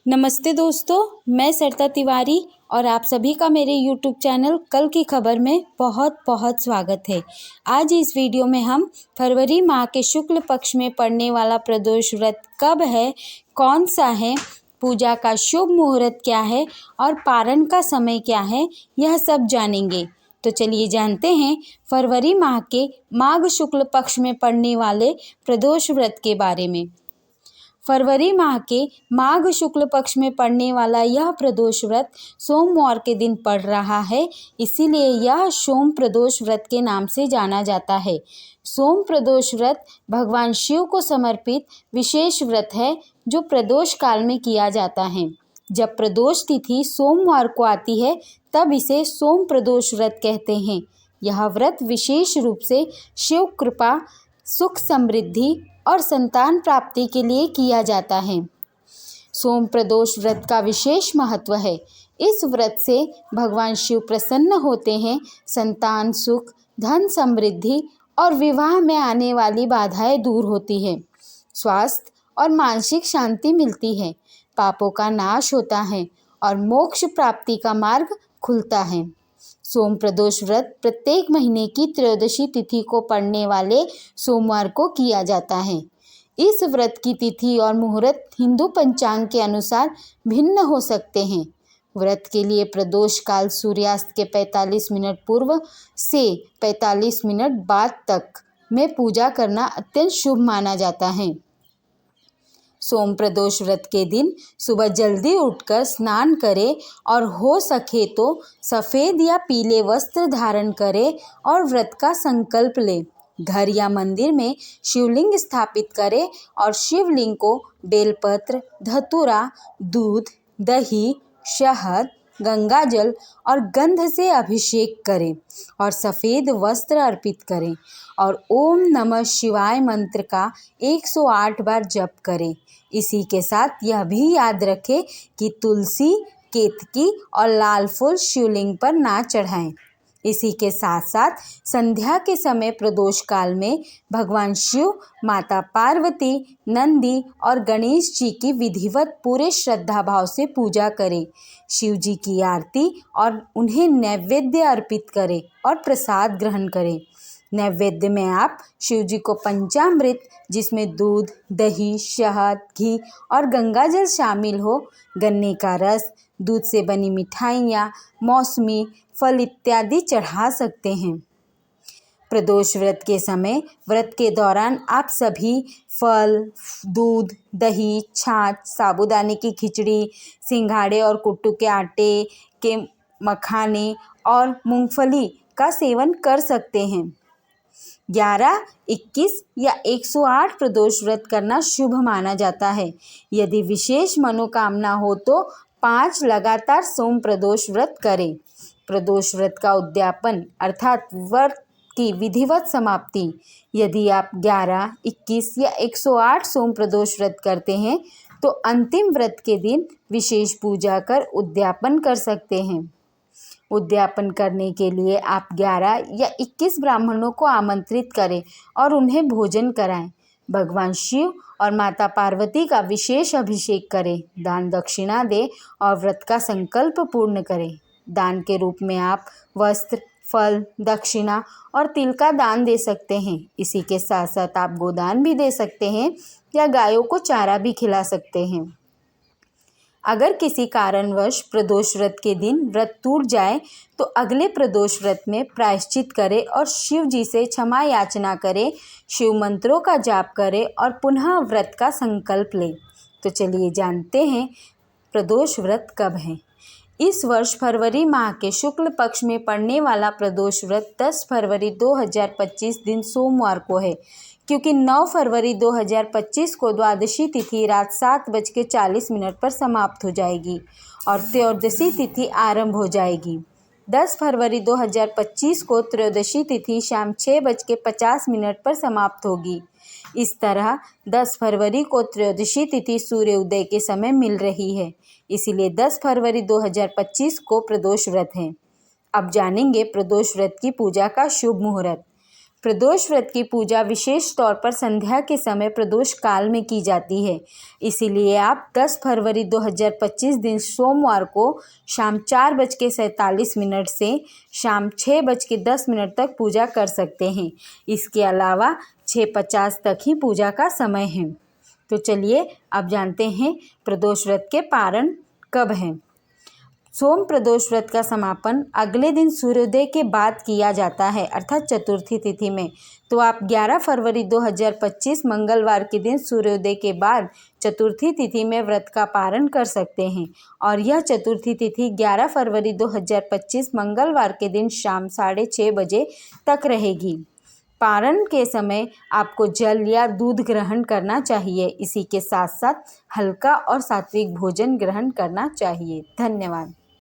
नमस्ते दोस्तों, मैं सरिता तिवारी और आप सभी का मेरे YouTube चैनल कल की खबर में बहुत बहुत स्वागत है। आज इस वीडियो में हम फरवरी माह के शुक्ल पक्ष में पड़ने वाला प्रदोष व्रत कब है, कौन सा है, पूजा का शुभ मुहूर्त क्या है और पारण का समय क्या है, यह सब जानेंगे। तो चलिए जानते हैं फरवरी माह के माघ शुक्ल पक्ष में पड़ने वाले प्रदोष व्रत के बारे में। फरवरी माह के माघ शुक्ल पक्ष में पड़ने वाला यह प्रदोष व्रत सोमवार के दिन पड़ रहा है, इसीलिए यह सोम प्रदोष व्रत के नाम से जाना जाता है। सोम प्रदोष व्रत भगवान शिव को समर्पित विशेष व्रत है जो प्रदोष काल में किया जाता है। जब प्रदोष तिथि सोमवार को आती है तब इसे सोम प्रदोष व्रत कहते हैं। यह व्रत विशेष रूप से शिव कृपा, सुख समृद्धि और संतान प्राप्ति के लिए किया जाता है। सोम प्रदोष व्रत का विशेष महत्व है। इस व्रत से भगवान शिव प्रसन्न होते हैं, संतान सुख, धन समृद्धि और विवाह में आने वाली बाधाएं दूर होती है, स्वास्थ्य और मानसिक शांति मिलती है, पापों का नाश होता है और मोक्ष प्राप्ति का मार्ग खुलता है। सोम प्रदोष व्रत प्रत्येक महीने की त्रयोदशी तिथि को पड़ने वाले सोमवार को किया जाता है। इस व्रत की तिथि और मुहूर्त हिंदू पंचांग के अनुसार भिन्न हो सकते हैं। व्रत के लिए प्रदोष काल सूर्यास्त के 45 मिनट पूर्व से 45 मिनट बाद तक में पूजा करना अत्यंत शुभ माना जाता है। सोम प्रदोष व्रत के दिन सुबह जल्दी उठकर स्नान करें और हो सके तो सफ़ेद या पीले वस्त्र धारण करें और व्रत का संकल्प लें। घर या मंदिर में शिवलिंग स्थापित करें और शिवलिंग को बेलपत्र, धतूरा, दूध, दही, शहद, गंगाजल और गंध से अभिषेक करें और सफ़ेद वस्त्र अर्पित करें और ओम नमः शिवाय मंत्र का 108 बार जप करें। इसी के साथ यह भी याद रखें कि तुलसी, केतकी और लाल फूल शिवलिंग पर ना चढ़ाएं। इसी के साथ साथ संध्या के समय प्रदोष काल में भगवान शिव, माता पार्वती, नंदी और गणेश जी की विधिवत पूरे श्रद्धा भाव से पूजा करें। शिव जी की आरती और उन्हें नैवेद्य अर्पित करें और प्रसाद ग्रहण करें। नैवेद्य में आप शिव जी को पंचामृत, जिसमें दूध, दही, शहद, घी और गंगाजल शामिल हो, गन्ने का रस, दूध से बनी मिठाइयाँ, मौसमी फल इत्यादि चढ़ा सकते हैं। प्रदोष व्रत के समय, व्रत के दौरान आप सभी फल, दूध, दही, छाछ, साबूदाने की खिचड़ी, सिंघाड़े और कुट्टू के आटे के मखाने और मूंगफली का सेवन कर सकते हैं। 11, 21 या 108 प्रदोष व्रत करना शुभ माना जाता है। यदि विशेष मनोकामना हो तो 5 लगातार सोम प्रदोष व्रत करें। प्रदोष व्रत का उद्यापन अर्थात व्रत की विधिवत समाप्ति। यदि आप 11, 21 या 108 सोम प्रदोष व्रत करते हैं तो अंतिम व्रत के दिन विशेष पूजा कर उद्यापन कर सकते हैं। उद्यापन करने के लिए आप 11 या 21 ब्राह्मणों को आमंत्रित करें और उन्हें भोजन कराएं। भगवान शिव और माता पार्वती का विशेष अभिषेक करें, दान दक्षिणा दें और व्रत का संकल्प पूर्ण करें। दान के रूप में आप वस्त्र, फल, दक्षिणा और तिल का दान दे सकते हैं। इसी के साथ साथ आप गोदान भी दे सकते हैं या गायों को चारा भी खिला सकते हैं। अगर किसी कारणवश प्रदोष व्रत के दिन व्रत टूट जाए तो अगले प्रदोष व्रत में प्रायश्चित करें और शिव जी से क्षमा याचना करें, शिव मंत्रों का जाप करें और पुनः व्रत का संकल्प लें। तो चलिए जानते हैं प्रदोष व्रत कब है। इस वर्ष फरवरी माह के शुक्ल पक्ष में पड़ने वाला प्रदोष व्रत 10 फरवरी 2025 दिन सोमवार को है, क्योंकि 9 फरवरी 2025 को द्वादशी तिथि रात 7:40 पर समाप्त हो जाएगी और त्रयोदशी तिथि आरंभ हो जाएगी। 10 फरवरी 2025 को त्रयोदशी तिथि शाम 6:50 पर समाप्त होगी। इस तरह 10 फरवरी को त्रयोदशी तिथि सूर्य उदय के समय मिल रही है, इसीलिए 10 फरवरी 2025 को प्रदोष व्रत है। अब जानेंगे प्रदोष व्रत की पूजा का शुभ मुहूर्त। प्रदोष व्रत की पूजा विशेष तौर पर संध्या के समय प्रदोष काल में की जाती है। इसीलिए आप 10 फरवरी 2025 दिन सोमवार को शाम 4:47 से शाम 6:10 तक पूजा कर सकते हैं। इसके अलावा 6:50 तक ही पूजा का समय है। तो चलिए अब जानते हैं प्रदोष व्रत के पारण कब हैं। सोम प्रदोष व्रत का समापन अगले दिन सूर्योदय के बाद किया जाता है, अर्थात चतुर्थी तिथि में। तो आप 11 फरवरी 2025 मंगलवार के दिन सूर्योदय के बाद चतुर्थी तिथि में व्रत का पारण कर सकते हैं और यह चतुर्थी तिथि 11 फरवरी 2025 मंगलवार के दिन शाम 6:30 बजे तक रहेगी। पारण के समय आपको जल या दूध ग्रहण करना चाहिए। इसी के साथ साथ हल्का और सात्विक भोजन ग्रहण करना चाहिए। धन्यवाद।